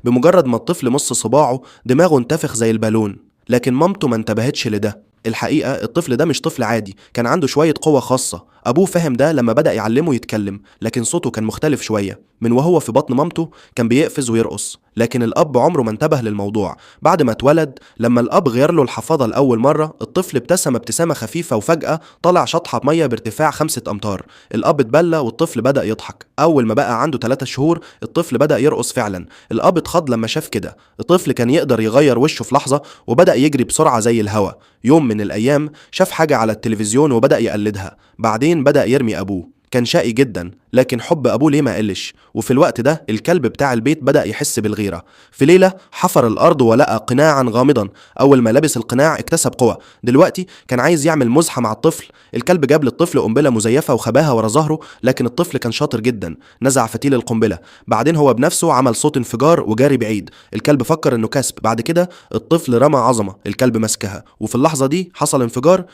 بمجرد ما الطفل مص صباعه دماغه انتفخ زي البالون. لكن مامته ما انتبهتش لده. الحقيقة الطفل ده مش طفل عادي، كان عنده شوية قوة خاصة. أبوه فهم ده لما بدأ يعلمه يتكلم، لكن صوته كان مختلف شوية. من وهو في بطن مامته كان بيقفز ويرقص، لكن الأب عمره ما انتبه للموضوع. بعد ما اتولد، لما الأب غير له الحفاضة لأول مرة، الطفل ابتسم ابتسامة خفيفة وفجأة طلع شطحة مية بارتفاع 5 أمتار. الأب اتبلى والطفل بدأ يضحك. أول ما بقى عنده 3 شهور الطفل بدأ يرقص فعلا. الأب اتخض لما شاف كده. الطفل كان يقدر يغير وشه في لحظة وبدأ يجري بسرعة زي الهوا. يوم من الأيام شاف حاجة على التلفزيون وبدأ يقلدها. بعدين بدأ يرمي أبوه. كان شقي جدا، لكن حب أبوه ليه ما قلش. وفي الوقت ده الكلب بتاع البيت بدأ يحس بالغيرة. في ليلة حفر الأرض ولقى قناعا غامضا. أول ما لبس القناع اكتسب قوة. دلوقتي كان عايز يعمل مزحة مع الطفل. الكلب جاب للطفل قنبلة مزيفة وخباها ورا ظهره، لكن الطفل كان شاطر جدا، نزع فتيل القنبلة. بعدين هو بنفسه عمل صوت انفجار وجاري بعيد. الكلب فكر انه كسب. بعد كده الطفل رمى عظمة الكلب مسكها، وفي اللحظة دي حصل انفجار